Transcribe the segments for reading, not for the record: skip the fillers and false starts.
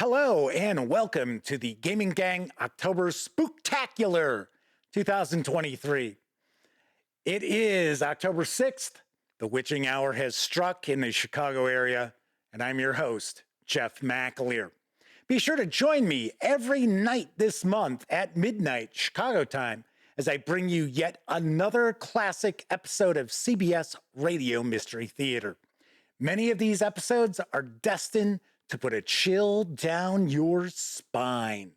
Hello and welcome to the Gaming Gang October Spooktacular 2023. It is October 6th. The witching hour has struck in the Chicago area, and I'm your host, Jeff McAleer. Be sure to join me every night this month at midnight Chicago time as I bring you yet another classic episode of CBS Radio Mystery Theater. Many of these episodes are destined to put a chill down your spine.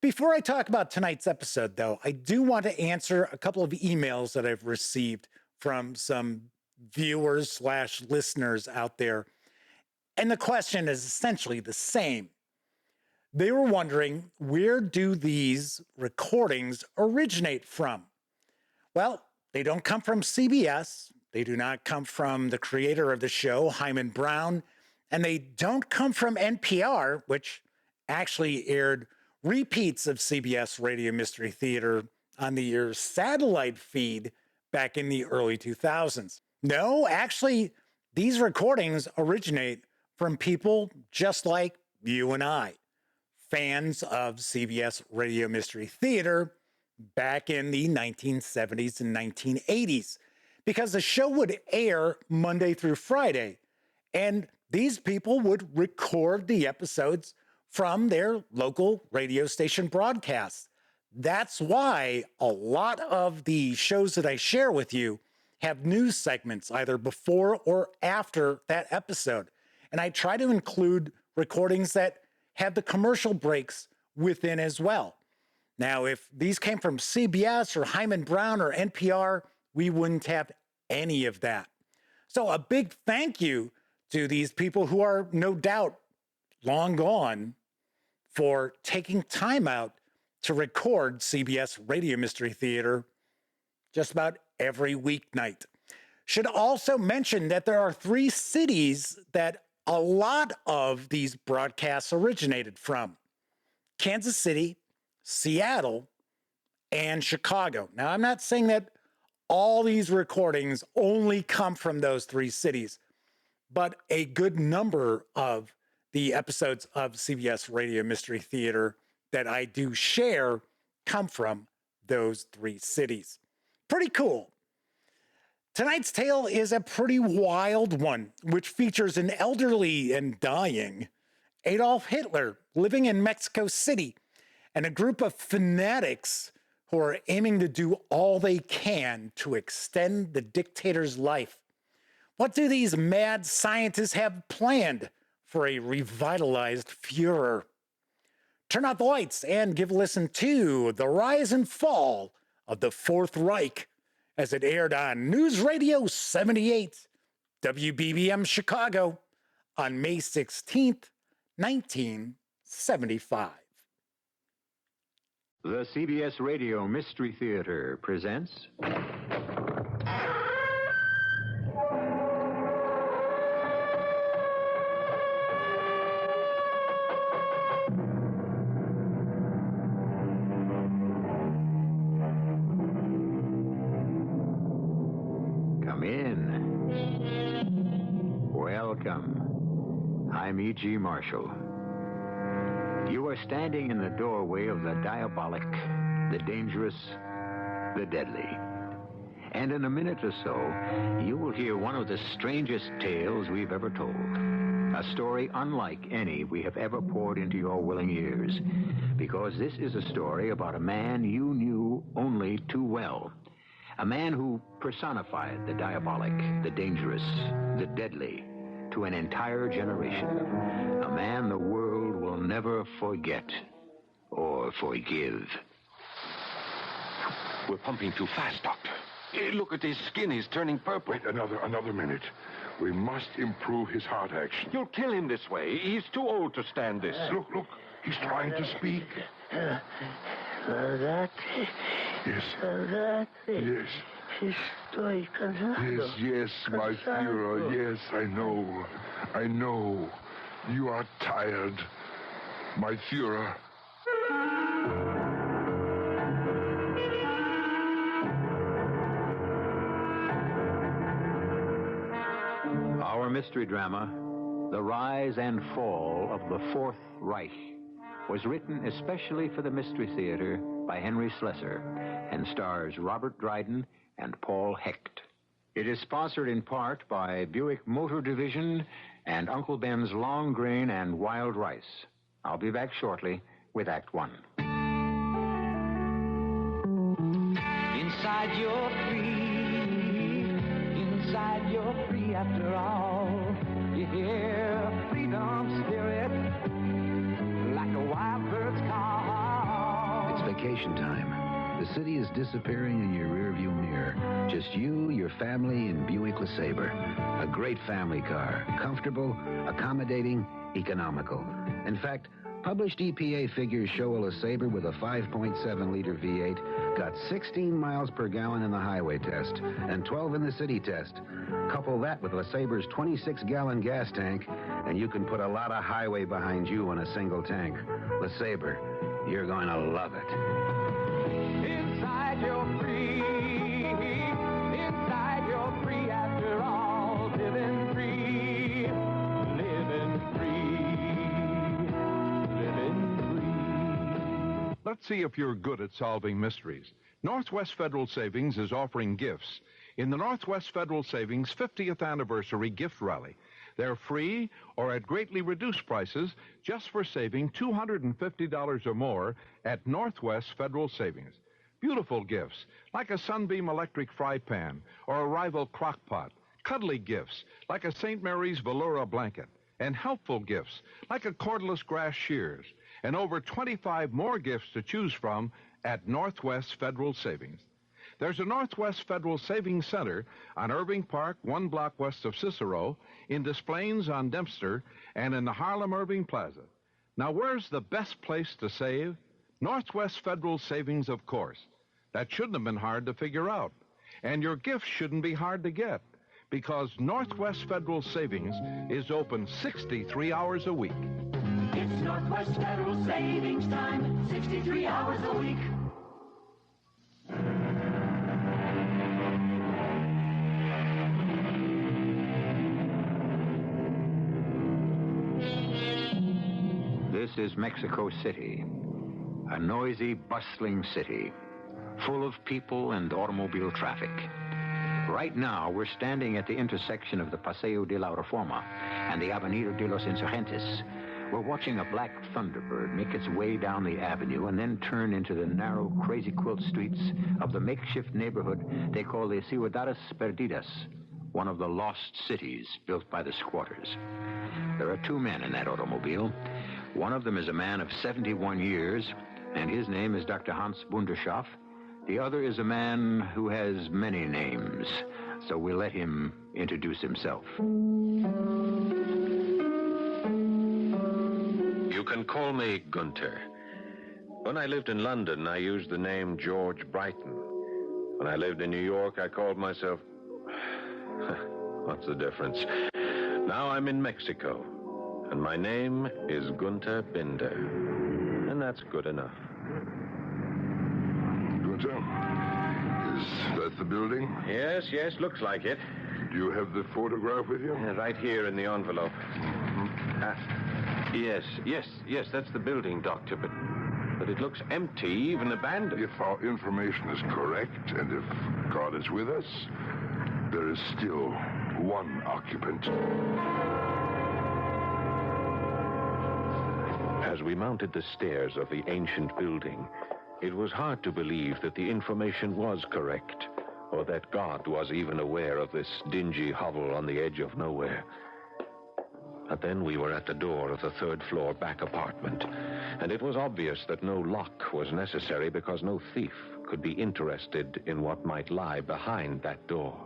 Before I talk about tonight's episode, though, I do want to answer a couple of emails that I've received from some viewers/listeners out there. And the question is essentially the same. They were wondering, where do these recordings originate from? Well, they don't come from CBS. They do not come from the creator of the show, Hyman Brown. And they don't come from NPR, which actually aired repeats of CBS Radio Mystery Theater on the satellite feed back in the early 2000s. No, actually, these recordings originate from people just like you and I, fans of CBS Radio Mystery Theater back in the 1970s and 1980s, because the show would air Monday through Friday, and these people would record the episodes from their local radio station broadcasts. That's why a lot of the shows that I share with you have news segments either before or after that episode. And I try to include recordings that have the commercial breaks within as well. Now, if these came from CBS or Hyman Brown or NPR, we wouldn't have any of that. So a big thank you to these people who are no doubt long gone for taking time out to record CBS Radio Mystery Theater just about every weeknight. Should also mention that there are 3 cities that a lot of these broadcasts originated from: Kansas City, Seattle, and Chicago. Now, I'm not saying that all these recordings only come from those 3 cities, but a good number of the episodes of CBS Radio Mystery Theater that I do share come from those 3 cities. Pretty cool. Tonight's tale is a pretty wild one, which features an elderly and dying Adolf Hitler living in Mexico City and a group of fanatics who are aiming to do all they can to extend the dictator's life. What do these mad scientists have planned for a revitalized Fuhrer? Turn out the lights and give a listen to The Rise and Fall of the Fourth Reich as it aired on Newsradio 78, WBBM Chicago on May 16th, 1975. The CBS Radio Mystery Theater presents... Come in. Welcome. I'm E.G. Marshall. You are standing in the doorway of the diabolic, the dangerous, the deadly. And in a minute or so, you will hear one of the strangest tales we've ever told. A story unlike any we have ever poured into your willing ears. Because this is a story about a man you knew only too well. A man who personified the diabolic, the dangerous, the deadly to an entire generation. A man the world will never forget or forgive. We're pumping too fast, Doctor. Look at his skin. He's turning purple. Wait, another minute. We must improve his heart action. You'll kill him this way. He's too old to stand this. Look. He's trying to speak. Yes. Yes, my Führer. Yes, I know. You are tired, my Führer. Our mystery drama, The Rise and Fall of the Fourth Reich was written especially for the Mystery Theater by Henry Slessor and stars Robert Dryden and Paul Hecht. It is sponsored in part by Buick Motor Division and Uncle Ben's Long Grain and Wild Rice. I'll be back shortly with Act One. Inside you're free. Inside you're free after all. You hear freedom spirit like a wild bird's call. It's vacation time. The city is disappearing in your rearview mirror. Just you, your family, and Buick LeSabre. A great family car. Comfortable, accommodating, economical. In fact, published EPA figures show a LeSabre with a 5.7-liter V8 got 16 miles per gallon in the highway test and 12 in the city test. Couple that with LeSabre's 26-gallon gas tank, and you can put a lot of highway behind you in a single tank. LeSabre, you're going to love it. Inside you're free. Inside you're free after all. Living free. Living free. Living free. Let's see if you're good at solving mysteries. Northwest Federal Savings is offering gifts in the Northwest Federal Savings 50th Anniversary Gift Rally. They're free or at greatly reduced prices just for saving $250 or more at Northwest Federal Savings. Beautiful gifts like a Sunbeam electric fry pan or a Rival crock pot. Cuddly gifts like a St. Mary's Velura blanket. And helpful gifts like a cordless grass shears. And over 25 more gifts to choose from at Northwest Federal Savings. There's a Northwest Federal Savings Center on Irving Park, 1 block west of Cicero, in Des Plaines on Dempster, and in the Harlem-Irving Plaza. Now, where's the best place to save? Northwest Federal Savings, of course. That shouldn't have been hard to figure out. And your gifts shouldn't be hard to get, because Northwest Federal Savings is open 63 hours a week. It's Northwest Federal Savings Time, 63 hours a week. This is Mexico City, a noisy, bustling city, full of people and automobile traffic. Right now, we're standing at the intersection of the Paseo de la Reforma and the Avenida de los Insurgentes. We're watching a black Thunderbird make its way down the avenue and then turn into the narrow, crazy quilt streets of the makeshift neighborhood they call the Ciudades Perdidas, one of the lost cities built by the squatters. There are 2 men in that automobile. One of them is a man of 71 years, and his name is Dr. Hans Bunderschoff. The other is a man who has many names, so we'll let him introduce himself. You can call me Gunter. When I lived in London, I used the name George Brighton. When I lived in New York, I called myself... What's the difference? Now I'm in Mexico, and my name is Gunter Binder. And that's good enough. Gunter, is that the building? Yes, looks like it. Do you have the photograph with you? Right here in the envelope. Yes, that's the building, Doctor, but it looks empty, even abandoned. If our information is correct, and if God is with us, there is still one occupant. As we mounted the stairs of the ancient building, it was hard to believe that the information was correct, or that God was even aware of this dingy hovel on the edge of nowhere. But then we were at the door of the 3rd floor back apartment, and it was obvious that no lock was necessary because no thief could be interested in what might lie behind that door.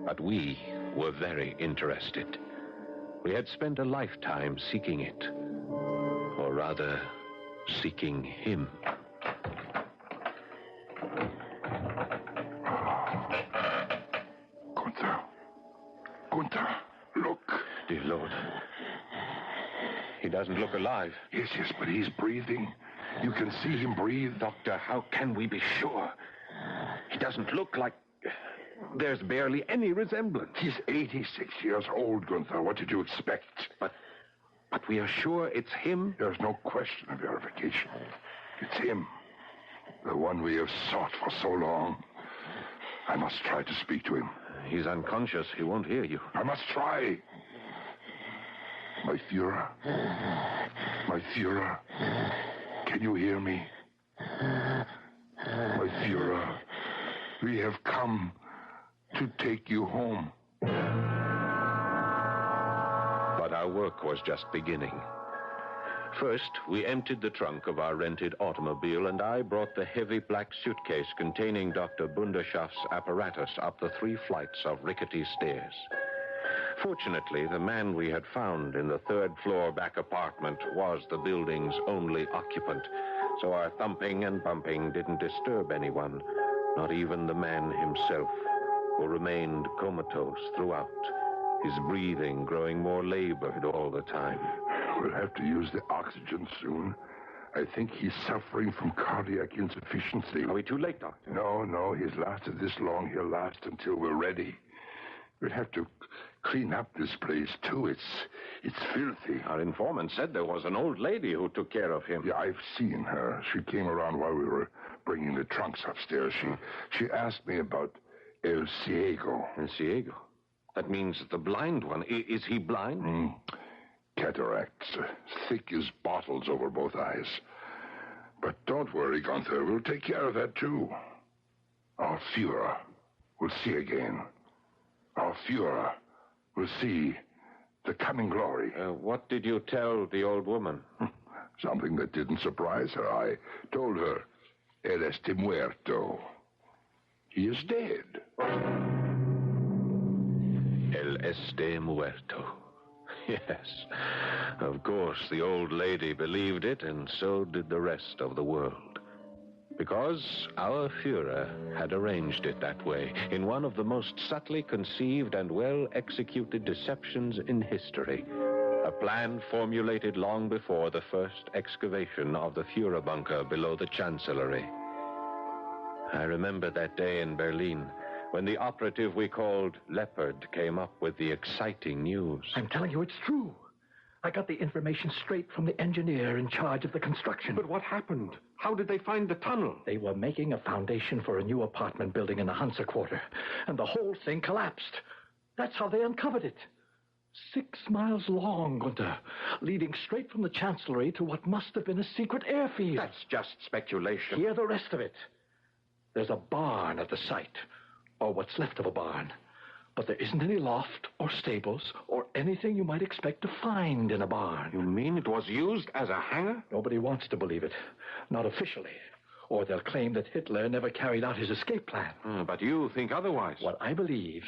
But we were very interested. We had spent a lifetime seeking it, or rather, seeking him. Gunther, look. Dear Lord. He doesn't look alive. Yes, but he's breathing. You can see him breathe. Doctor, how can we be sure? He doesn't look like... There's barely any resemblance. He's 86 years old, Gunther. What did you expect? But we are sure it's him? There's no question of verification. It's him. The one we have sought for so long. I must try to speak to him. He's unconscious. He won't hear you. I must try. My Fuhrer. My Fuhrer. Can you hear me? My Fuhrer. We have come to take you home. But our work was just beginning. First, we emptied the trunk of our rented automobile, and I brought the heavy black suitcase containing Dr. Bunderschaft's apparatus up the 3 flights of rickety stairs. Fortunately, the man we had found in the 3rd floor back apartment was the building's only occupant, so our thumping and bumping didn't disturb anyone, not even the man himself, who remained comatose throughout, his breathing growing more labored all the time. We'll have to use the oxygen soon. I think he's suffering from cardiac insufficiency. Are we too late, Doctor? No, he's lasted this long. He'll last until we're ready. We'll have to clean up this place, too. It's filthy. Our informant said there was an old lady who took care of him. Yeah, I've seen her. She came around while we were bringing the trunks upstairs. She asked me about El Ciego. El Ciego? That means the blind one. Is he blind? Cataracts, thick as bottles over both eyes. But don't worry, Gunther. We'll take care of that, too. Our Fuhrer will see again. Our Fuhrer will see the coming glory. What did you tell the old woman? Something that didn't surprise her. I told her, El este muerto. He is dead. El este muerto. Yes, of course, the old lady believed it, and so did the rest of the world. Because our Fuhrer had arranged it that way, in one of the most subtly conceived and well-executed deceptions in history. A plan formulated long before the first excavation of the Fuhrer bunker below the Chancellery. I remember that day in Berlin, when the operative we called Leopard came up with the exciting news. I'm telling you, it's true. I got the information straight from the engineer in charge of the construction. But what happened? How did they find the tunnel? They were making a foundation for a new apartment building in the Hansa Quarter, and the whole thing collapsed. That's how they uncovered it. 6 miles long, Gunther, leading straight from the Chancellery to what must have been a secret airfield. That's just speculation. Hear the rest of it. There's a barn at the site, or what's left of a barn. But there isn't any loft or stables or anything you might expect to find in a barn. You mean it was used as a hangar? Nobody wants to believe it. Not officially. Or they'll claim that Hitler never carried out his escape plan. But you think otherwise. What I believe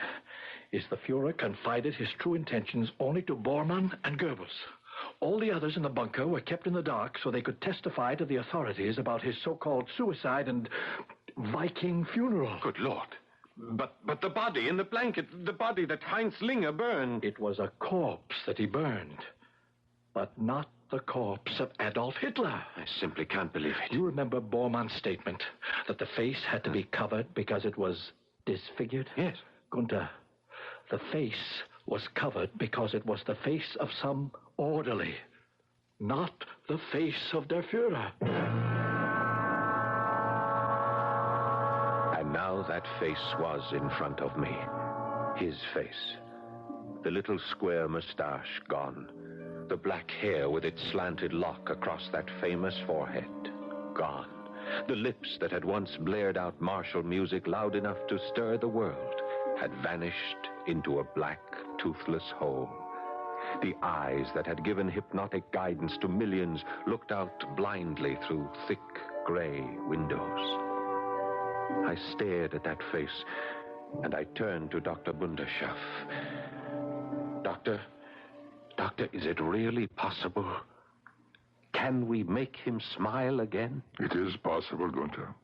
is the Fuhrer confided his true intentions only to Bormann and Goebbels. All the others in the bunker were kept in the dark so they could testify to the authorities about his so-called suicide and Viking funeral. Good Lord. But the body in the blanket, the body that Heinz Linger burned. It was a corpse that he burned, but not the corpse of Adolf Hitler. I simply can't believe it. You remember Bormann's statement that the face had to be covered because it was disfigured? Yes. Gunther, the face was covered because it was the face of some orderly, not the face of der Fuhrer. And now that face was in front of me. His face. The little square mustache gone. The black hair with its slanted lock across that famous forehead gone. The lips that had once blared out martial music loud enough to stir the world had vanished into a black, toothless hole. The eyes that had given hypnotic guidance to millions looked out blindly through thick, gray windows. I stared at that face, and I turned to Dr. Bunderschaft. Doctor, is it really possible? Can we make him smile again? It is possible, Gunther.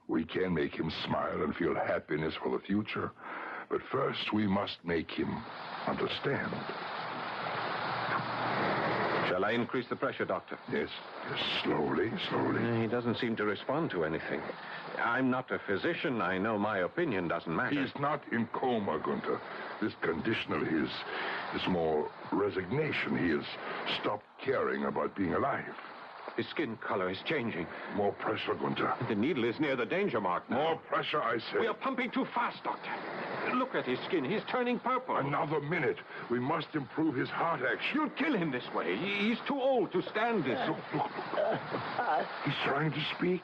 We can make him smile and feel happiness for the future. But first, we must make him understand. Shall I increase the pressure, Doctor? Yes, slowly. He doesn't seem to respond to anything. I'm not a physician. I know my opinion doesn't matter. He's not in coma, Gunther. This condition of his is more resignation. He has stopped caring about being alive. His skin color is changing. More pressure, Gunther. The needle is near the danger mark now. More pressure, I say. We are pumping too fast, Doctor. Look at his skin. He's turning purple. Another minute. We must improve his heart action. You'll kill him this way. He's too old to stand this. Look. He's trying to speak.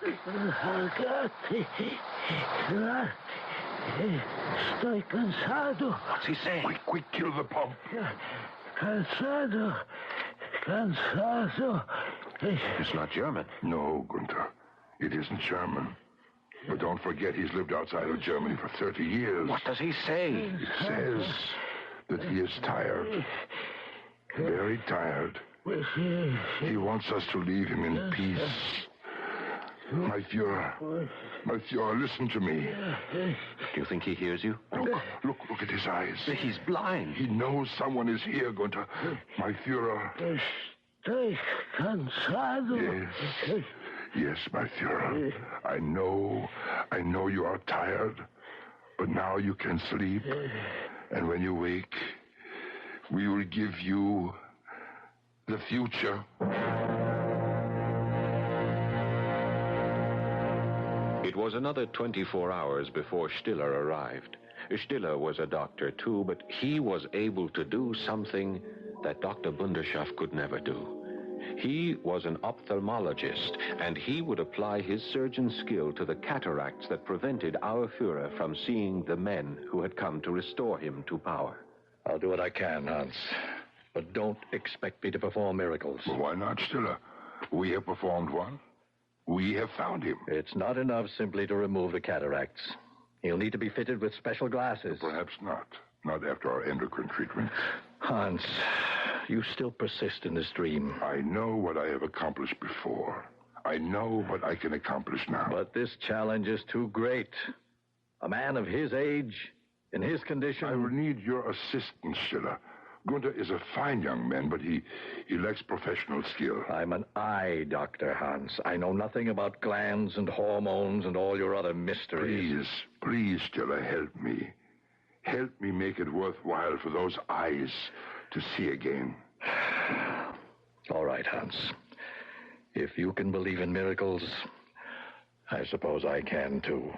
Estoy cansado. What's he saying? Quick, kill the pump. Cansado. It's not German. No, Gunther. It isn't German. But don't forget he's lived outside of Germany for 30 years. What does he say? He says that he is tired. Very tired. He wants us to leave him in peace. My Fuhrer, listen to me. Do you think he hears you? Look at his eyes. He's blind. He knows someone is here, Gunther. My Fuhrer. Estoy cansado. Yes, my Fuhrer. I know you are tired, but now you can sleep. And when you wake, we will give you the future. It was another 24 hours before Stiller arrived. Stiller was a doctor, too, but he was able to do something that Dr. Bunderschaft could never do. He was an ophthalmologist, and he would apply his surgeon skill to the cataracts that prevented our Fuhrer from seeing the men who had come to restore him to power. I'll do what I can, Hans. But don't expect me to perform miracles. Well, why not, Stiller? We have performed one. We have found him. It's not enough simply to remove the cataracts. He'll need to be fitted with special glasses. Perhaps not. Not after our endocrine treatment. Hans, you still persist in this dream. I know what I have accomplished before. I know what I can accomplish now. But this challenge is too great. A man of his age, in his condition... I will need your assistance, Schiller. Gunther is a fine young man, but he lacks professional skill. I'm an eye doctor, Hans. I know nothing about glands and hormones and all your other mysteries. Please, Stella, help me. Help me make it worthwhile for those eyes to see again. All right, Hans. If you can believe in miracles, I suppose I can, too.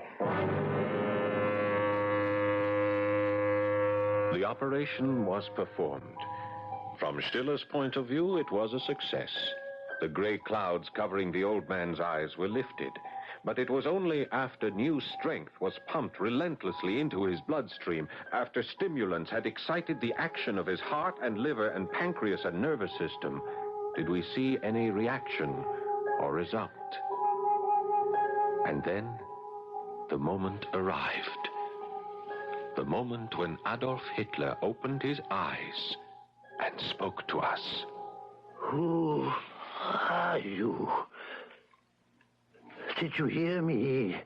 The operation was performed. From Stiller's point of view, it was a success. The gray clouds covering the old man's eyes were lifted, but it was only after new strength was pumped relentlessly into his bloodstream, after stimulants had excited the action of his heart and liver and pancreas and nervous system, did we see any reaction or result. And then the moment arrived. The moment when Adolf Hitler opened his eyes and spoke to us. Who are you? Did you hear me?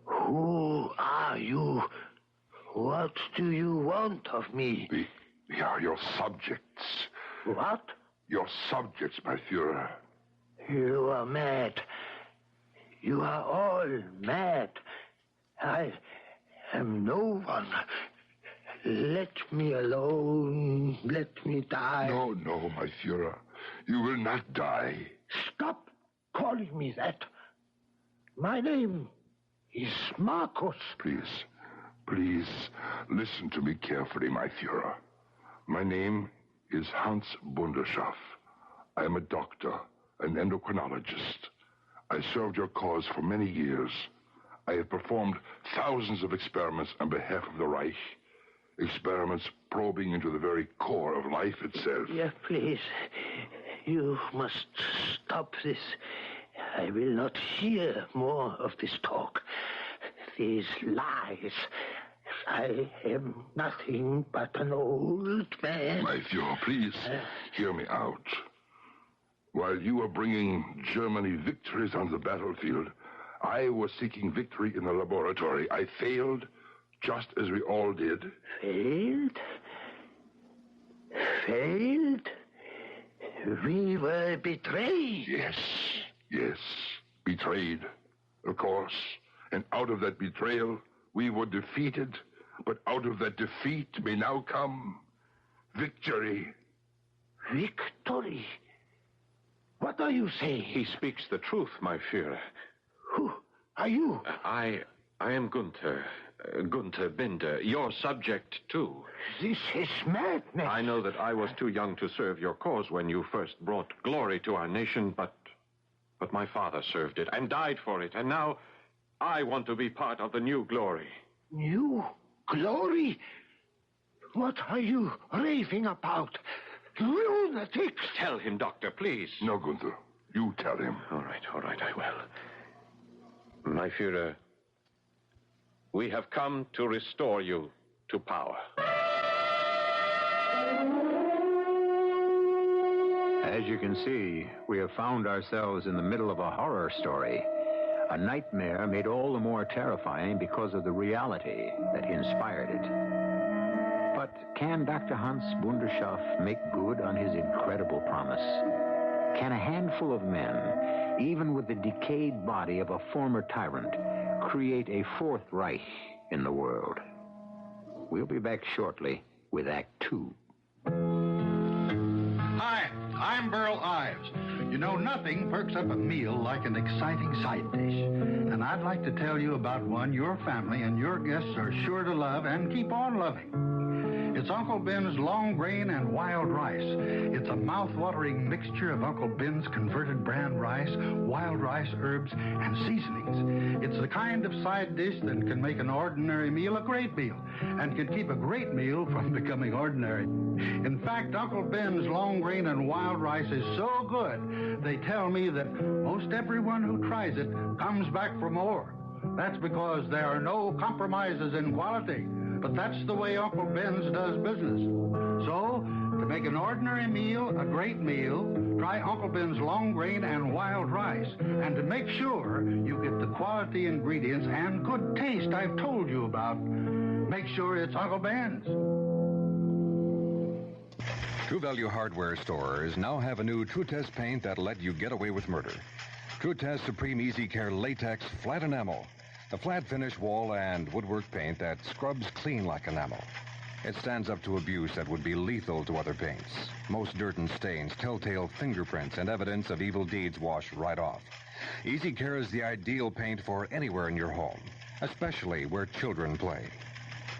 Who are you? What do you want of me? We are your subjects. What? Your subjects, my Fuhrer. You are mad. You are all mad. I am no one. Let me alone. Let me die. No, my Fuhrer. You will not die. Stop calling me that. My name is Marcus. Please, listen to me carefully, my Fuhrer. My name is Hans Bunderschaft. I am a doctor, an endocrinologist. I served your cause for many years. I have performed thousands of experiments on behalf of the Reich. Experiments probing into the very core of life itself. Yeah, please. You must stop this. I will not hear more of this talk. These lies. I am nothing but an old man. My Fuhrer, please, hear me out. While you were bringing Germany victories on the battlefield, I was seeking victory in the laboratory. I failed, just as we all did. Failed? Failed? We were betrayed. Yes. Betrayed, of course. And out of that betrayal, we were defeated. But out of that defeat may now come victory. Victory? What are you saying? He speaks the truth, my Fuhrer. Who are you? I am Gunther. Gunther Binder, your subject, too. This is madness. I know that I was too young to serve your cause when you first brought glory to our nation, but my father served it and died for it, and now I want to be part of the new glory. New glory? What are you raving about? Lunatics! Tell him, Doctor, please. No, Gunther. You tell him. All right, I will. My Fuhrer, we have come to restore you to power. As you can see, we have found ourselves in the middle of a horror story. A nightmare made all the more terrifying because of the reality that inspired it. But can Dr. Hans Bunderschaft make good on his incredible promise? Can a handful of men, even with the decayed body of a former tyrant, create a Fourth Reich in the world? We'll be back shortly with Act 2. Hi, I'm Burl Ives. You know, nothing perks up a meal like an exciting side dish. And I'd like to tell you about one your family and your guests are sure to love and keep on loving. It's Uncle Ben's long grain and wild rice. It's a mouth-watering mixture of Uncle Ben's converted bran rice, wild rice, herbs, and seasonings. It's the kind of side dish that can make an ordinary meal a great meal and can keep a great meal from becoming ordinary. In fact, Uncle Ben's long grain and wild rice is so good, they tell me that most everyone who tries it comes back for more. That's because there are no compromises in quality. But that's the way Uncle Ben's does business. So, to make an ordinary meal a great meal, try Uncle Ben's long grain and wild rice. And to make sure you get the quality ingredients and good taste I've told you about, make sure it's Uncle Ben's. True Value Hardware stores now have a new True Test paint that'll let you get away with murder. True Test Supreme Easy Care Latex Flat Enamel. A flat finish wall and woodwork paint that scrubs clean like enamel. It stands up to abuse that would be lethal to other paints. Most dirt and stains, telltale fingerprints, and evidence of evil deeds wash right off. Easy Care is the ideal paint for anywhere in your home, especially where children play.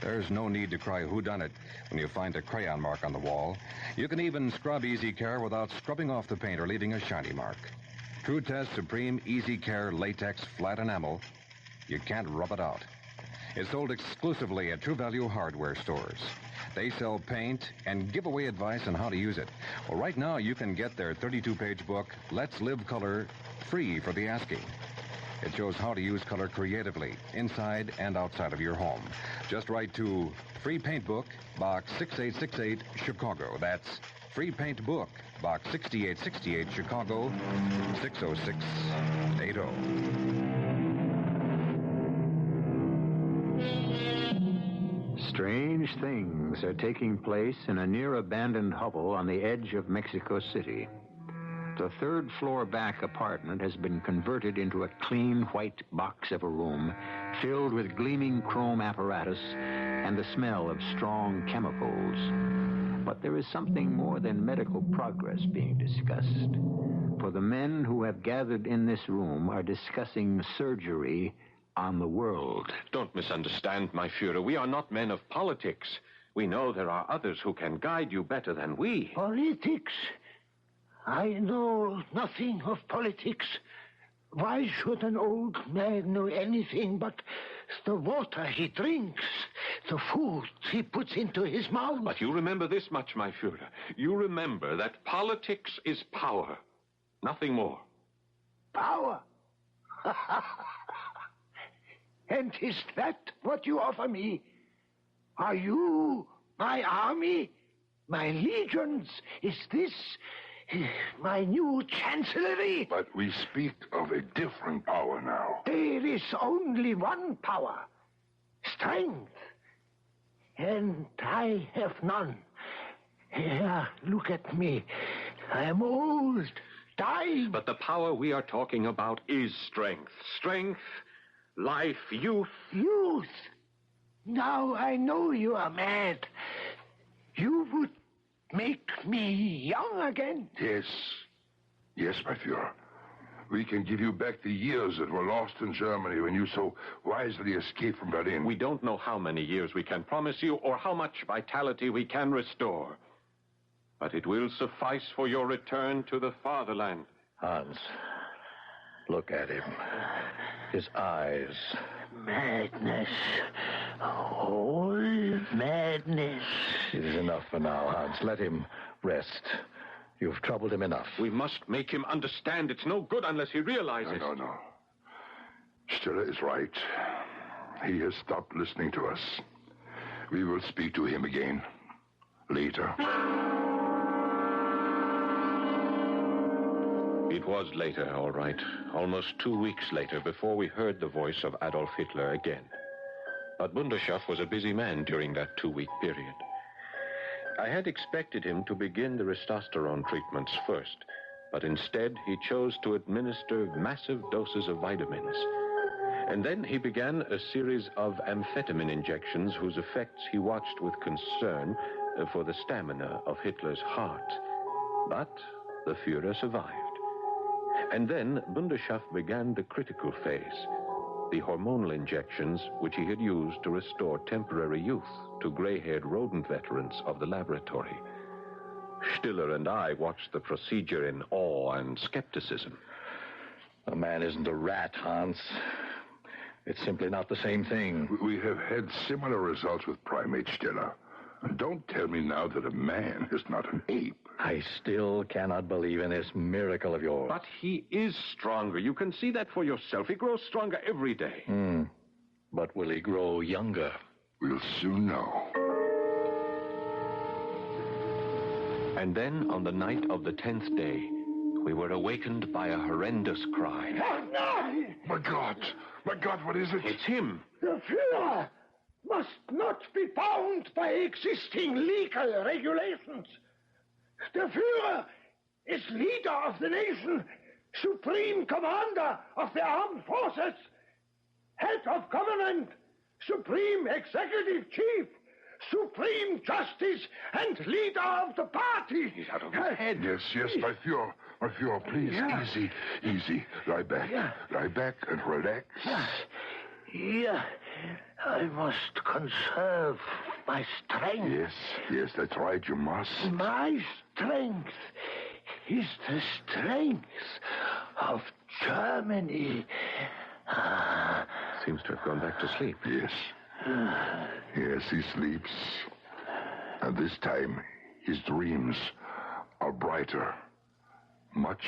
There's no need to cry whodunit when you find a crayon mark on the wall. You can even scrub Easy Care without scrubbing off the paint or leaving a shiny mark. True Test Supreme Easy Care Latex Flat Enamel. You can't rub it out. It's sold exclusively at True Value Hardware stores. They sell paint and give away advice on how to use it. Well, right now you can get their 32-page book, Let's Live Color, free for the asking. It shows how to use color creatively, inside and outside of your home. Just write to Free Paint Book, Box 6868, Chicago. That's Free Paint Book, Box 6868, Chicago, 60680. Strange things are taking place in a near-abandoned hovel on the edge of Mexico City. The third-floor back apartment has been converted into a clean white box of a room filled with gleaming chrome apparatus and the smell of strong chemicals. But there is something more than medical progress being discussed. For the men who have gathered in this room are discussing surgery on the world. Don't misunderstand, my Fuhrer. We are not men of politics. We know there are others who can guide you better than we. Politics? I know nothing of politics. Why should an old man know anything but the water he drinks, the food he puts into his mouth? But you remember this much, my Fuhrer. You remember that politics is power. Nothing more. Power? And is that what you offer me? Are you my army? My legions? Is this my new chancellery? But we speak of a different power now. There is only one power. Strength. And I have none. Here, look at me. I am old, dying. But the power we are talking about is strength. Strength, life, youth. Youth? Now I know you are mad. You would make me young again. Yes. Yes, my Fuhrer. We can give you back the years that were lost in Germany when you so wisely escaped from Berlin. We don't know how many years we can promise you or how much vitality we can restore. But it will suffice for your return to the fatherland. Hans, look at him. His eyes. Madness. All madness. It is enough for now, Hans. Let him rest. You've troubled him enough. We must make him understand it's no good unless he realizes. No. Stiller is right. He has stopped listening to us. We will speak to him again later. It was later, all right. Almost 2 weeks later before we heard the voice of Adolf Hitler again. But Bundeschoff was a busy man during that 2-week period. I had expected him to begin the testosterone treatments first, but instead he chose to administer massive doses of vitamins. And then he began a series of amphetamine injections whose effects he watched with concern for the stamina of Hitler's heart. But the Fuhrer survived. And then Bundeschoff began the critical phase, the hormonal injections which he had used to restore temporary youth to gray-haired rodent veterans of the laboratory. Stiller and I watched the procedure in awe and skepticism. The man isn't a rat, Hans. It's simply not the same thing. We have had similar results with primates, Stiller. And don't tell me now that a man is not an ape. I still cannot believe in this miracle of yours. But he is stronger. You can see that for yourself. He grows stronger every day. But will he grow younger? We'll soon know. And then, on the night of the 10th day, we were awakened by a horrendous cry. No! My God, what is it? It's him. The Fuhrer must not be bound by existing legal regulations. The Fuhrer is leader of the nation, supreme commander of the armed forces, head of government, supreme executive chief, supreme justice, and leader of the party. He's out of his head. Yes, my Fuhrer, please, easy. Lie back. Yeah. Lie back and relax. Yeah, I must conserve my strength. Yes, that's right, you must. My strength is the strength of Germany. Seems to have gone back to sleep. Yes, he sleeps. And this time, his dreams are brighter. Much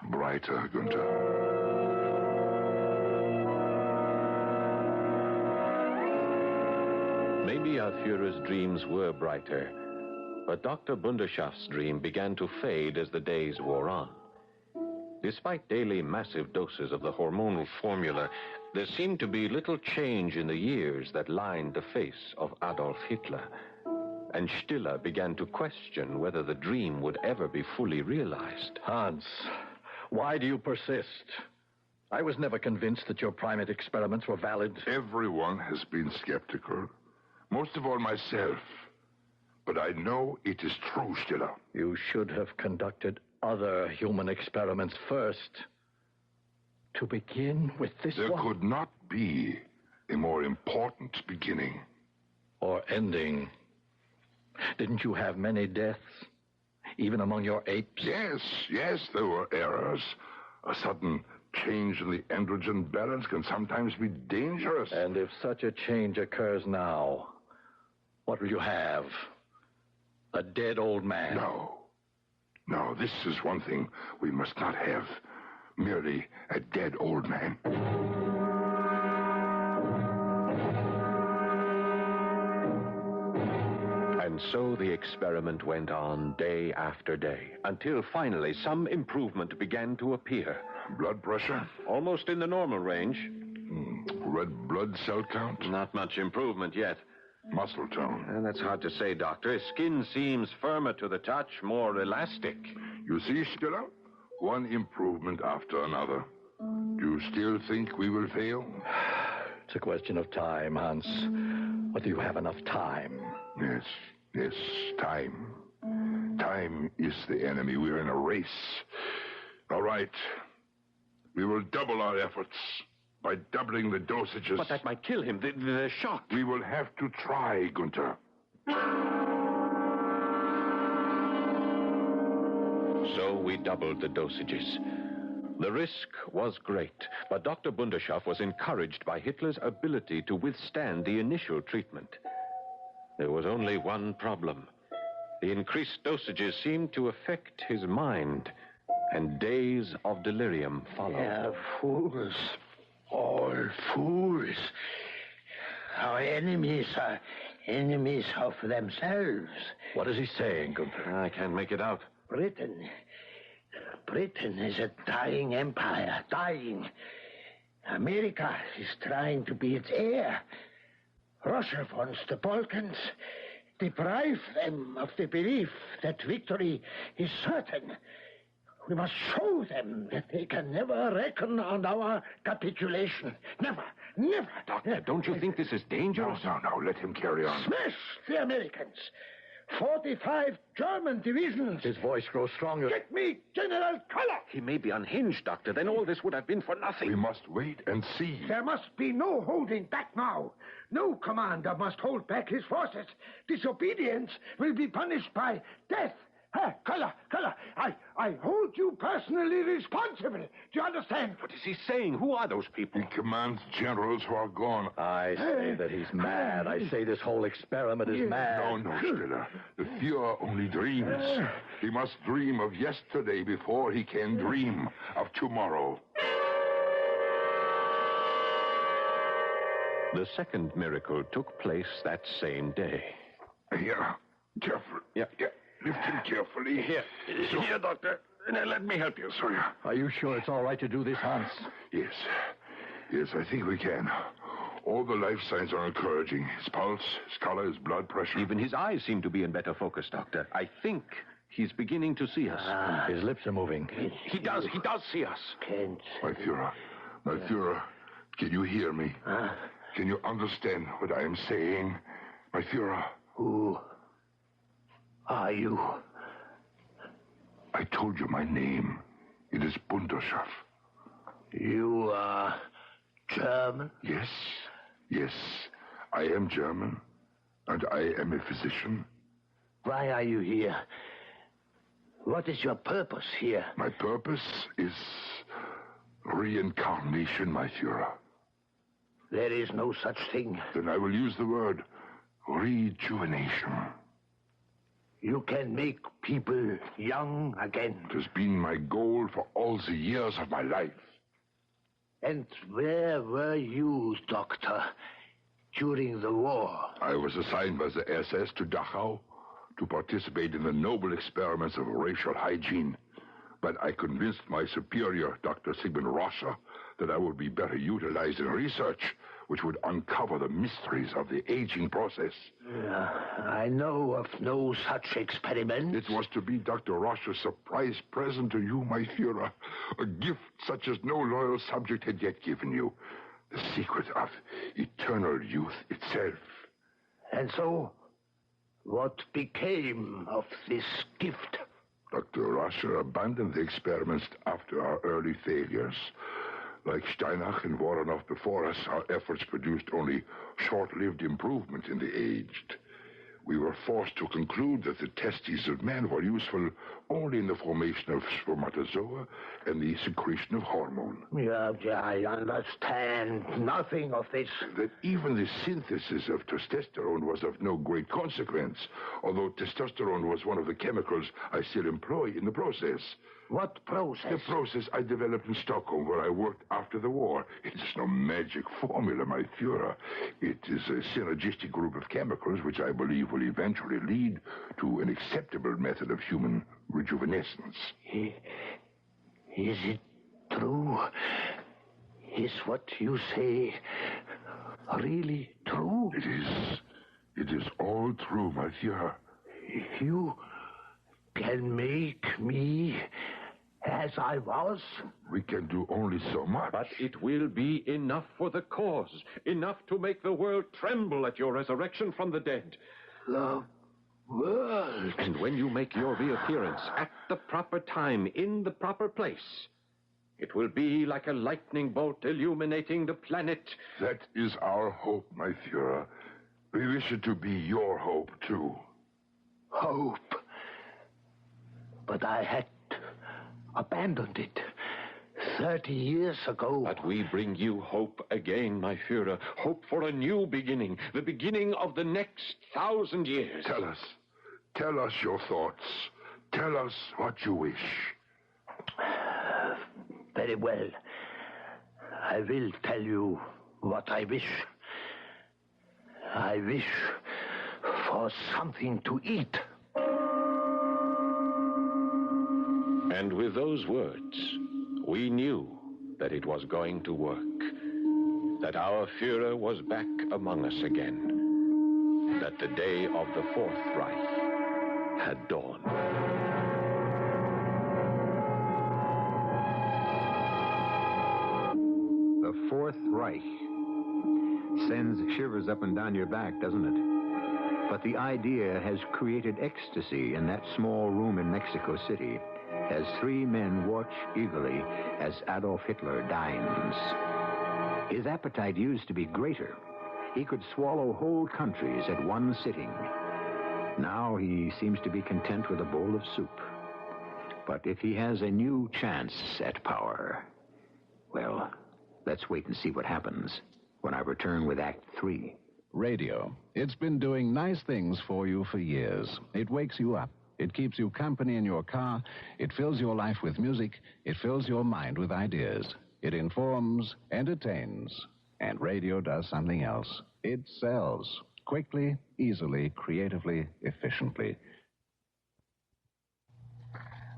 brighter, Günther. Maybe our Fuhrer's dreams were brighter, but Dr. Bundeschoff's dream began to fade as the days wore on. Despite daily massive doses of the hormonal formula, there seemed to be little change in the years that lined the face of Adolf Hitler. And Stiller began to question whether the dream would ever be fully realized. Hans, why do you persist? I was never convinced that your primate experiments were valid. Everyone has been skeptical. Most of all myself. But I know it is true, Stiller. You should have conducted other human experiments first. To begin with this There one. could not be a more important beginning. Or ending. Didn't you have many deaths? Even among your apes? Yes, there were errors. A sudden change in the androgen balance can sometimes be dangerous. And if such a change occurs now, what will you have? A dead old man? No, this is one thing we must not have. Merely a dead old man. And so the experiment went on day after day, until finally some improvement began to appear. Blood pressure? Almost in the normal range. Red blood cell count? Not much improvement yet. Muscle tone? That's hard to say, Doctor. His skin seems firmer to the touch, more elastic. You see, Stiller? One improvement after another. Do you still think we will fail? It's a question of time, Hans. But do you have enough time? Yes, time. Time is the enemy. We're in a race. All right. We will double our efforts by doubling the dosages. But that might kill him. The shock. We will have to try, Gunther. So we doubled the dosages. The risk was great, but Dr. Bunderschoff was encouraged by Hitler's ability to withstand the initial treatment. There was only one problem. The increased dosages seemed to affect his mind, and days of delirium followed. Yeah, fools. All fools. Our enemies are enemies of themselves. What is he saying, Gunther? I can't make it out. Britain is a dying empire, dying. America is trying to be its heir. Russia wants the Balkans, deprive them of the belief that victory is certain. We must show them that they can never reckon on our capitulation. Never, never. Doctor, don't you think this is dangerous? No, let him carry on. Smash the Americans. 45 German divisions. His voice grows stronger. Get me General Koller. He may be unhinged, Doctor. Then all this would have been for nothing. We must wait and see. There must be no holding back now. No commander must hold back his forces. Disobedience will be punished by death. Koller, I hold you personally responsible. Do you understand? What is he saying? Who are those people? He commands generals who are gone. I say that he's mad. I say this whole experiment is mad. No, Stiller. The Fuhrer only dreams. He must dream of yesterday before he can dream of tomorrow. The second miracle took place that same day. Here, careful. Yeah. Lift him carefully. Here, Doctor. Let me help you, sir. Are you sure it's all right to do this, Hans? Yes, I think we can. All the life signs are encouraging. His pulse, his color, his blood pressure. Even his eyes seem to be in better focus, Doctor. I think he's beginning to see us. His lips are moving. He does see us. My Fuhrer, can you hear me? Can you understand what I am saying? My Fuhrer. Who are you? I told you my name. It is Bunderschoff. You are German? Yes. I am German, and I am a physician. Why are you here? What is your purpose here? My purpose is reincarnation, my Fuhrer. There is no such thing. Then I will use the word rejuvenation. You can make people young again. It has been my goal for all the years of my life. And where were you, Doctor, during the war? I was assigned by the SS to Dachau to participate in the noble experiments of racial hygiene. But I convinced my superior, Dr. Sigmund Roscher, that I would be better utilized in research, which would uncover the mysteries of the aging process. I know of no such experiment. It was to be Dr. Roscher's surprise present to you, my Fuhrer. A gift such as no loyal subject had yet given you. The secret of eternal youth itself. And so, what became of this gift? Dr. Roscher abandoned the experiments after our early failures. Like Steinach and Voronov before us, our efforts produced only short-lived improvement in the aged. We were forced to conclude that the testes of man were useful only in the formation of spermatozoa and the secretion of hormone. Yeah, I understand nothing of this. That even the synthesis of testosterone was of no great consequence, although testosterone was one of the chemicals I still employ in the process. What process? The process I developed in Stockholm, where I worked after the war. It is no magic formula, my Fuhrer. It is a synergistic group of chemicals which I believe will eventually lead to an acceptable method of human rejuvenescence. Is it true? Is what you say really true? It is all true, my Fuhrer. You can make me as I was? We can do only so much. But it will be enough for the cause, enough to make the world tremble at your resurrection from the dead. The world. And when you make your reappearance at the proper time, in the proper place, it will be like a lightning bolt illuminating the planet. That is our hope, my Fuhrer. We wish it to be your hope, too. Hope. But I had abandoned it 30 years ago. But we bring you hope again, my Fuhrer. Hope for a new beginning, the beginning of the next 1,000 years. Tell us your thoughts. Tell us what you wish. Very well. I will tell you what I wish. I wish for something to eat. And with those words, we knew that it was going to work. That our Fuhrer was back among us again. That the day of the Fourth Reich had dawned. The Fourth Reich sends shivers up and down your back, doesn't it? But the idea has created ecstasy in that small room in Mexico City as three men watch eagerly as Adolf Hitler dines. His appetite used to be greater. He could swallow whole countries at one sitting. Now he seems to be content with a bowl of soup. But if he has a new chance at power, well, let's wait and see what happens when I return with Act 3. Radio. It's been doing nice things for you for years. It wakes you up. It keeps you company in your car. It fills your life with music. It fills your mind with ideas. It informs, entertains. And radio does something else. It sells. Quickly, easily, creatively, efficiently.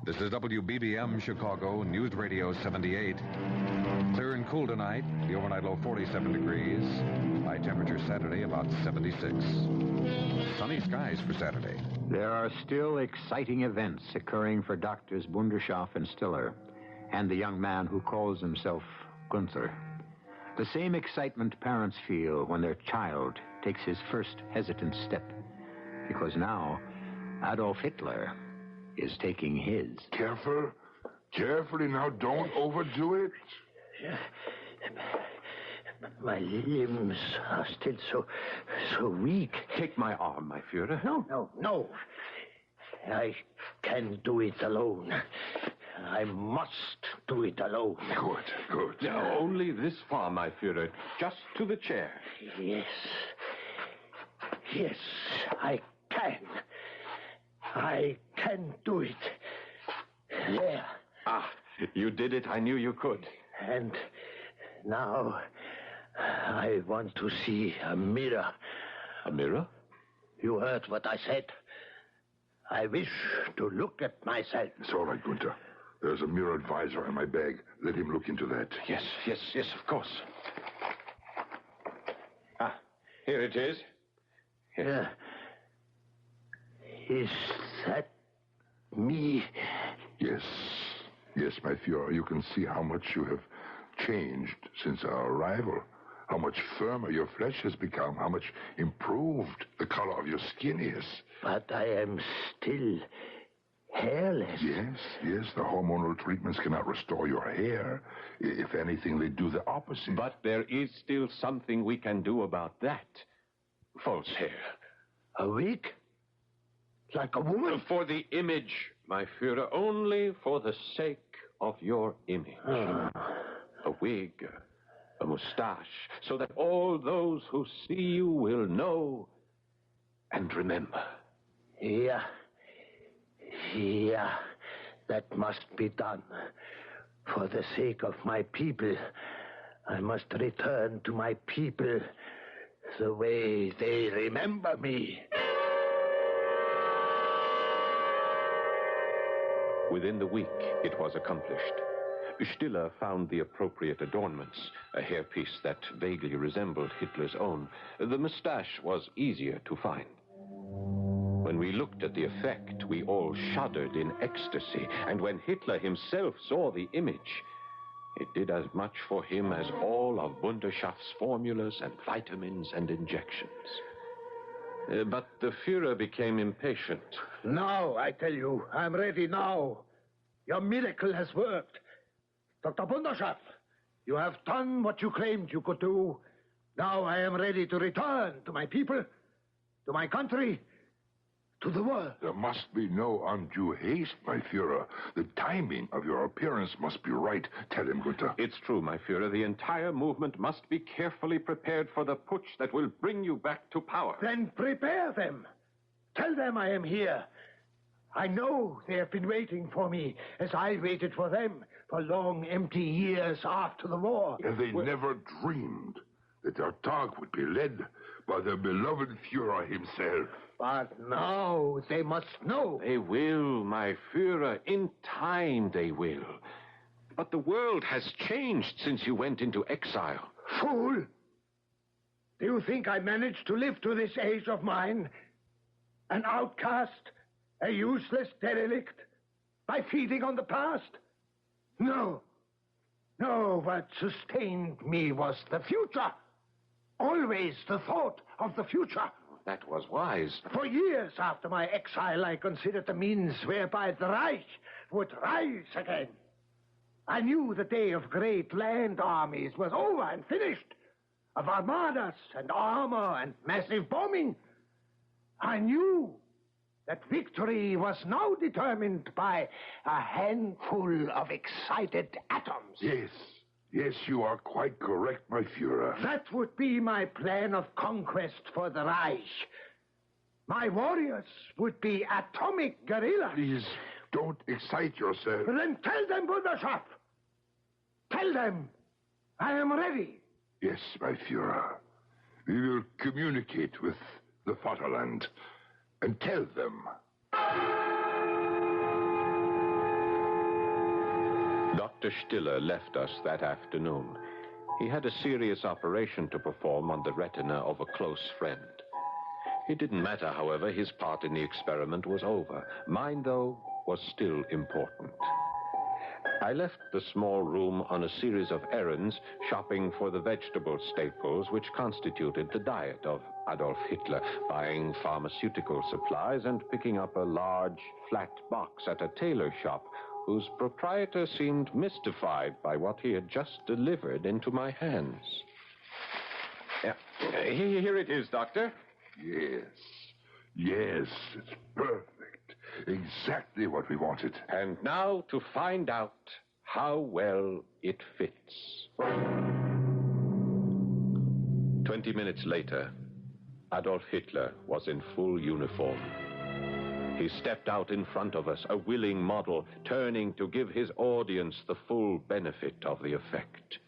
This is WBBM Chicago, News Radio 78. Clear and cool tonight. The overnight low 47 degrees. High temperature Saturday about 76. Sunny skies for Saturday. There are still exciting events occurring for Doctors Bundershoff and Stiller, and the young man who calls himself Gunther. The same excitement parents feel when their child takes his first hesitant step, because now Adolf Hitler is taking his. Carefully now, don't overdo it. My limbs are still so weak. Take my arm, my Fuhrer. No. I can do it alone. I must do it alone. Good. Now, only this far, my Fuhrer. Just to the chair. Yes, I can. I can do it. There. Ah, you did it. I knew you could. And now I want to see a mirror. A mirror? You heard what I said. I wish to look at myself. It's all right, Gunther. There's a mirror advisor in my bag. Let him look into that. Yes, of course. Ah, here it is. Here. Is that me? Yes, my Fuhrer. You can see how much you have changed since our arrival. How much firmer your flesh has become. How much improved the color of your skin is. But I am still hairless. Yes. The hormonal treatments cannot restore your hair. If anything, they do the opposite. But there is still something we can do about that. False hair. A wig? Like a woman? For the image, my Fuhrer. Only for the sake of your image. A wig, a mustache, so that all those who see you will know and remember. Yeah, that must be done. For the sake of my people, I must return to my people the way they remember me. Within the week, it was accomplished. Stiller found the appropriate adornments, a hairpiece that vaguely resembled Hitler's own. The mustache was easier to find. When we looked at the effect, we all shuddered in ecstasy. And when Hitler himself saw the image, it did as much for him as all of Wunderschaft's formulas and vitamins and injections. But the Fuhrer became impatient. Now, I tell you, I'm ready now. Your miracle has worked. Dr. Wunderschaft, you have done what you claimed you could do. Now I am ready to return to my people, to my country, to the world. There must be no undue haste, my Fuhrer. The timing of your appearance must be right. Tell him, Gunther. It's true, my Fuhrer. The entire movement must be carefully prepared for the putsch that will bring you back to power. Then prepare them. Tell them I am here. I know they have been waiting for me, as I waited for them for long, empty years after the war. And they never dreamed that their talk would be led by the beloved Fuhrer himself. But now they must know. They will, my Fuhrer. In time they will. But the world has changed since you went into exile. Fool! Do you think I managed to live to this age of mine? An outcast? A useless derelict? By feeding on the past? No. No, what sustained me was the future. Always the thought of the future. That was wise. For years after my exile, I considered the means whereby the Reich would rise again. I knew the day of great land armies was over and finished, of armadas and armor and massive bombing. I knew that victory was now determined by a handful of excited atoms. Yes, you are quite correct, my Fuhrer. That would be my plan of conquest for the Reich. My warriors would be atomic guerrillas. Please, don't excite yourself. Then tell them, Wunderschaft. Tell them I am ready. Yes, my Fuhrer. We will communicate with the Vaterland and tell them. Dr. Stiller left us that afternoon. He had a serious operation to perform on the retina of a close friend. It didn't matter, however. His part in the experiment was over. Mine, though, was still important. I left the small room on a series of errands, shopping for the vegetable staples which constituted the diet of Adolf Hitler, buying pharmaceutical supplies and picking up a large, flat box at a tailor shop whose proprietor seemed mystified by what he had just delivered into my hands. Here it is, Doctor. Yes, it's perfect. Exactly what we wanted. And now to find out how well it fits. 20 minutes later, Adolf Hitler was in full uniform. He stepped out in front of us, a willing model, turning to give his audience the full benefit of the effect.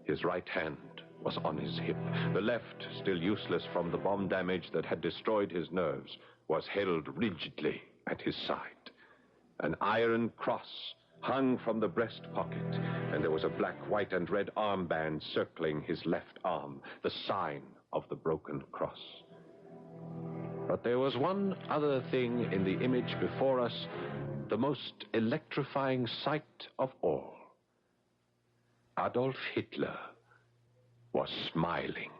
His right hand was on his hip. The left, still useless from the bomb damage that had destroyed his nerves, was held rigidly at his side. An iron cross hung from the breast pocket, and there was a black, white, and red armband circling his left arm, the sign of the broken cross. But there was one other thing in the image before us, the most electrifying sight of all. Adolf Hitler was smiling.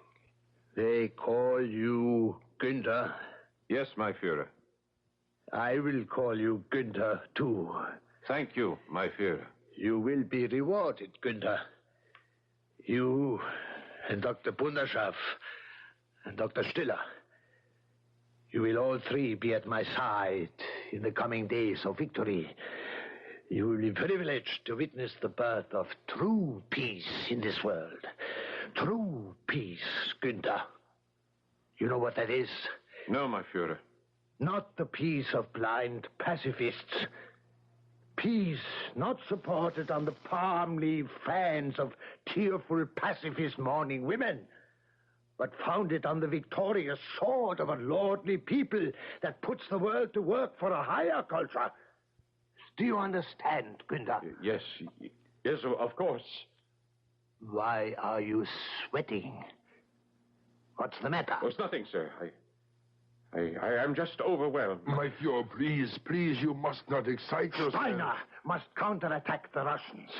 They call you Günther. Yes, my Fuhrer. I will call you Günther, too. Thank you, my Fuhrer. You will be rewarded, Günther. You and Dr. Wunderschaft and Dr. Stiller. You will all three be at my side in the coming days of victory. You will be privileged to witness the birth of true peace in this world. True peace, Günther. You know what that is? No, my Fuhrer. Not the peace of blind pacifists. Peace not supported on the palm leaf fans of tearful pacifist mourning women, but founded on the victorious sword of a lordly people that puts the world to work for a higher culture. Do you understand, Günther? Yes, of course. Why are you sweating? What's the matter? Oh, it's nothing, sir. I am just overwhelmed. My Fuhrer, please, you must not excite yourself. Steiner must counterattack the Russians.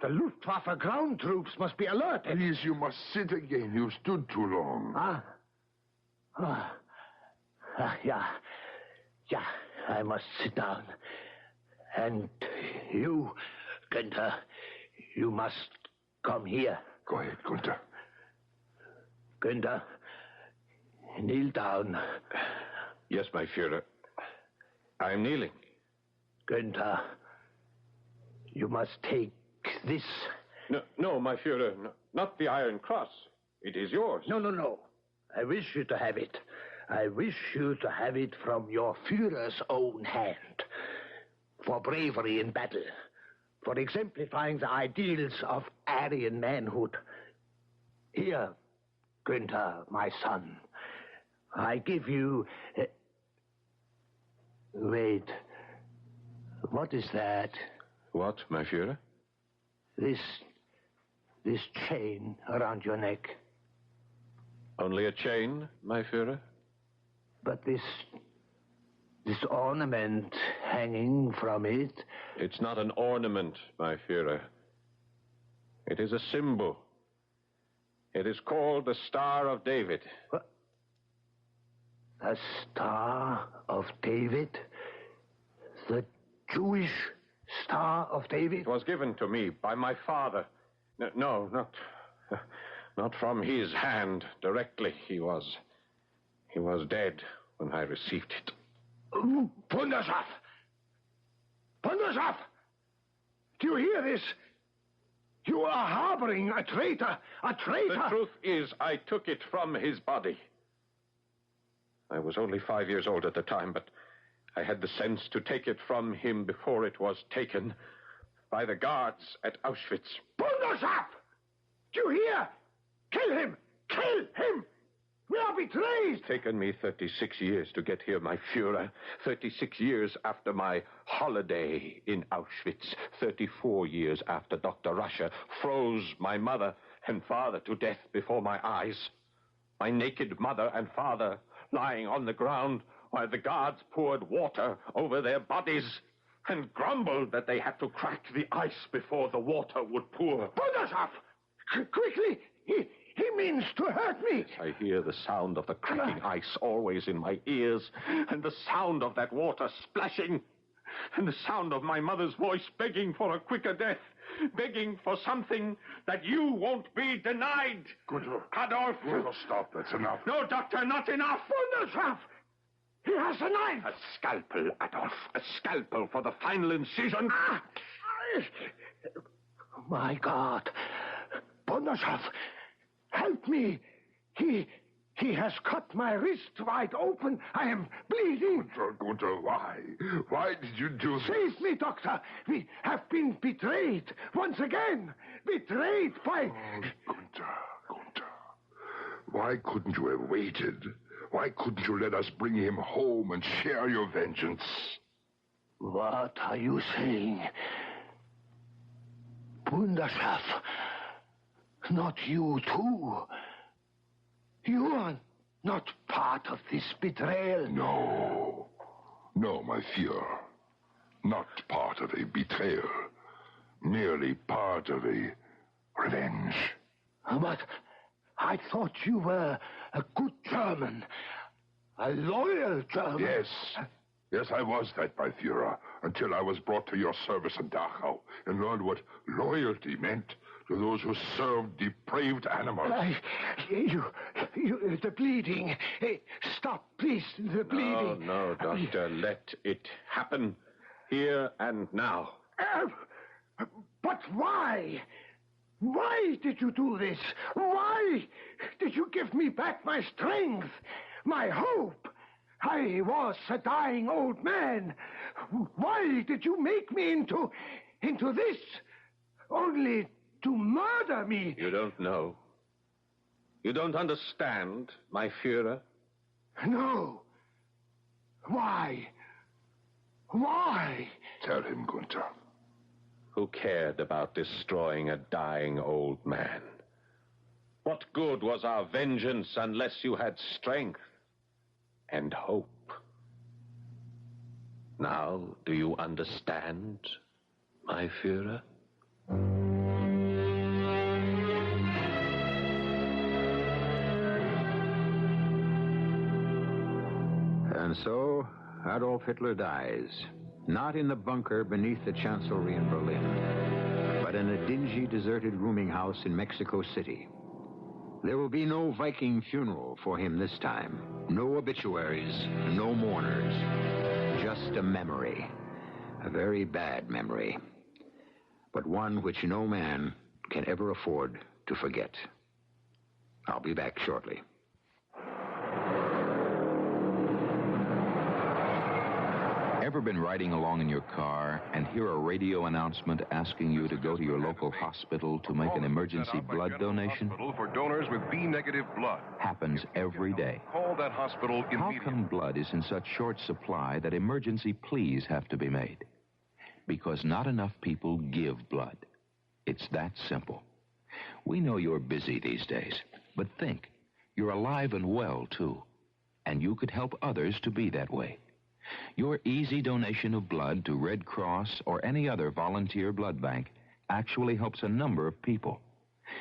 The Luftwaffe ground troops must be alerted. Please, you must sit again. You've stood too long. Yeah, I must sit down. And you, Günther, you must come here. Go ahead, Günther. Günther, kneel down. Yes, my Fuhrer. I'm kneeling. Günther, you must take this. No, my Fuhrer, no, not the Iron Cross. It is yours. No. I wish you to have it. I wish you to have it from your Führer's own hand. For bravery in battle. For exemplifying the ideals of Aryan manhood. Here, Günther, my son, I give you... Wait. What is that? What, my Fuhrer? This chain around your neck. Only a chain, my Fuhrer? But this ornament hanging from it... It's not an ornament, my Fuhrer. It is a symbol. It is called the Star of David. What? The Star of David? The Jewish Star of David? It was given to me by my father. No, not from his hand directly. He was dead when I received it. Wunderschaft! Wunderschaft! Do you hear this? You are harboring a traitor! A traitor! The truth is, I took it from his body. I was only 5 years old at the time, but I had the sense to take it from him before it was taken by the guards at Auschwitz. Wunderschaft! Do you hear? Kill him! Kill him! We are betrayed! It's taken me 36 years to get here, my Fuhrer. 36 years after my holiday in Auschwitz. 34 years after Dr. Russia froze my mother and father to death before my eyes. My naked mother and father lying on the ground while the guards poured water over their bodies and grumbled that they had to crack the ice before the water would pour. Wunderschaft! Quickly! He means to hurt me! I hear the sound of the cracking ice always in my ears, and the sound of that water splashing, and the sound of my mother's voice begging for a quicker death, begging for something that you won't be denied. Good. Adolf! Well, stop. That's enough. No, Doctor, not enough. Wunderschaft! He has a knife! A scalpel, Adolf. A scalpel for the final incision. My God. Wunderschaft! Help me! He has cut my wrist wide open. I am bleeding. Gunther, why? Why did you do this? Save me, Doctor. We have been betrayed once again. Betrayed by... Oh, Gunther. Why couldn't you have waited? Why couldn't you let us bring him home and share your vengeance? What are you saying? Wunderschaft. Not you, too. You are not part of this betrayal. No, my Fuhrer. Not part of a betrayal. Merely part of a revenge. But I thought you were a good German. A loyal German. Yes, I was that, my Fuhrer, until I was brought to your service in Dachau and learned what loyalty meant to those who served depraved animals. The bleeding. Hey, stop, please, the bleeding. No, Doctor, let it happen here and now. But why? Why did you do this? Why did you give me back my strength, my hope? I was a dying old man. Why did you make me into this? Only to murder me. You don't know. You don't understand, my Fuhrer? No. Why? Why? Tell him, Gunther. Who cared about destroying a dying old man? What good was our vengeance unless you had strength and hope. Now, do you understand, my Fuhrer? And so, Adolf Hitler dies, not in the bunker beneath the Chancellery in Berlin, but in a dingy, deserted rooming house in Mexico City. There will be no Viking funeral for him this time. No obituaries, no mourners. Just a memory. A very bad memory. But one which no man can ever afford to forget. I'll be back shortly. Ever been riding along in your car and hear a radio announcement asking you to go to your local hospital to make an emergency blood donation? Hospital for donors with B-negative blood. Happens every day. Call that hospital immediately. How come blood is in such short supply that emergency pleas have to be made? Because not enough people give blood. It's that simple. We know you're busy these days, but think, you're alive and well, too. And you could help others to be that way. Your easy donation of blood to Red Cross or any other volunteer blood bank actually helps a number of people.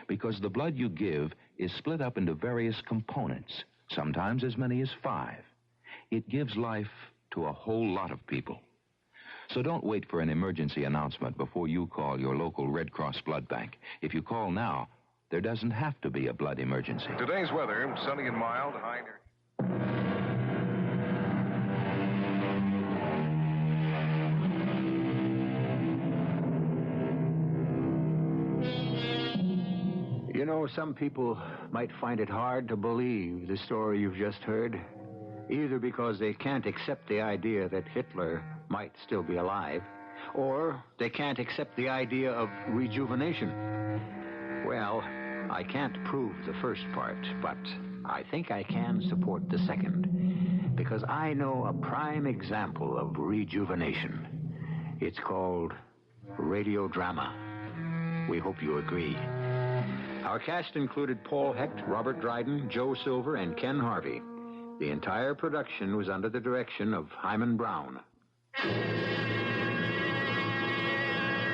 Because the blood you give is split up into various components, sometimes as many as 5. It gives life to a whole lot of people. So don't wait for an emergency announcement before you call your local Red Cross blood bank. If you call now, there doesn't have to be a blood emergency. Today's weather, sunny and mild, high near... You know, some people might find it hard to believe the story you've just heard, either because they can't accept the idea that Hitler might still be alive, or they can't accept the idea of rejuvenation. Well, I can't prove the first part, but I think I can support the second, because I know a prime example of rejuvenation. It's called radiodrama. We hope you agree. Our cast included Paul Hecht, Robert Dryden, Joe Silver, and Ken Harvey. The entire production was under the direction of Hyman Brown.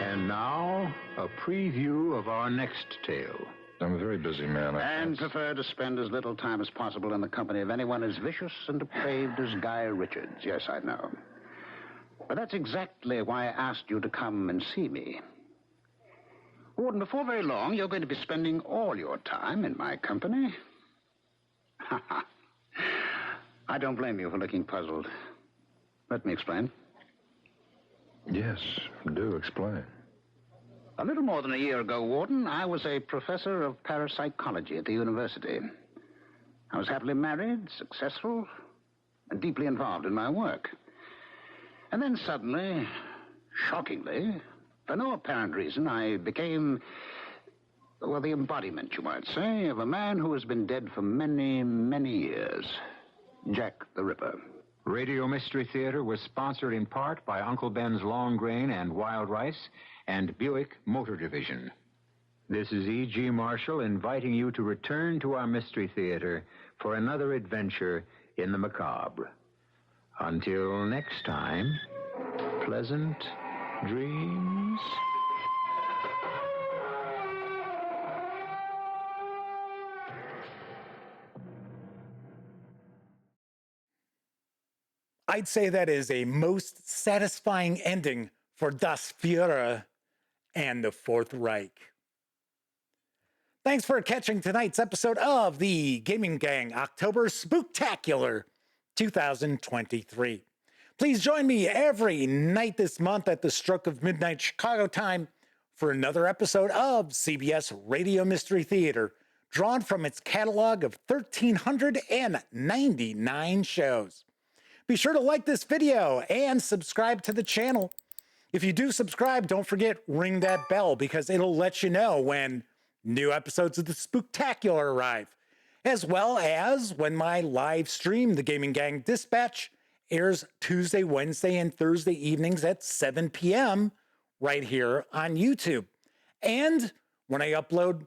And now, a preview of our next tale. I'm a very busy man. And prefer to spend as little time as possible in the company of anyone as vicious and depraved as Guy Richards. Yes, I know. But that's exactly why I asked you to come and see me. Warden, before very long, you're going to be spending all your time in my company. Ha ha. I don't blame you for looking puzzled. Let me explain. Yes, do explain. A little more than a year ago, Warden, I was a professor of parapsychology at the university. I was happily married, successful, and deeply involved in my work. And then suddenly, shockingly, for no apparent reason, I became, well, the embodiment, you might say, of a man who has been dead for many, many years. Jack the Ripper. Radio Mystery Theater was sponsored in part by Uncle Ben's Long Grain and Wild Rice and Buick Motor Division. This is E.G. Marshall inviting you to return to our Mystery Theater for another adventure in the macabre. Until next time, pleasant dreams. I'd say that is a most satisfying ending for Das Fuhrer and the Fourth Reich. Thanks for catching tonight's episode of the Gaming Gang October Spooktacular 2023. Please join me every night this month at the stroke of midnight Chicago time for another episode of CBS Radio Mystery Theater, drawn from its catalog of 1,399 shows. Be sure to like this video and subscribe to the channel. If you do subscribe, don't forget, ring that bell because it'll let you know when new episodes of the Spooktacular arrive, as well as when my live stream, The Gaming Gang Dispatch, airs Tuesday, Wednesday, and Thursday evenings at 7 p.m. right here on YouTube. And when I upload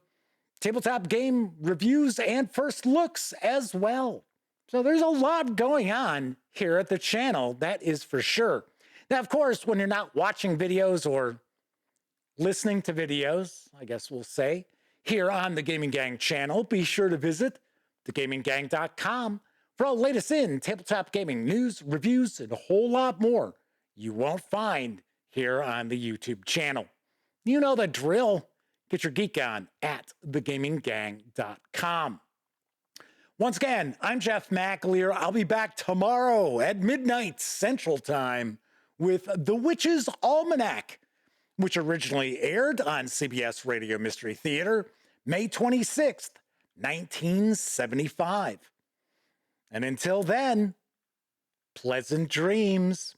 tabletop game reviews and first looks as well. So there's a lot going on here at the channel, that is for sure. Now, of course, when you're not watching videos or listening to videos, I guess we'll say, here on the Gaming Gang channel, be sure to visit thegaminggang.com for all the latest in tabletop gaming news, reviews, and a whole lot more you won't find here on the YouTube channel. You know the drill. Get your geek on at thegaminggang.com. Once again, I'm Jeff McAleer. I'll be back tomorrow at midnight Central Time with The Witch's Almanac, which originally aired on CBS Radio Mystery Theater, May 26th, 1975. And until then, pleasant dreams.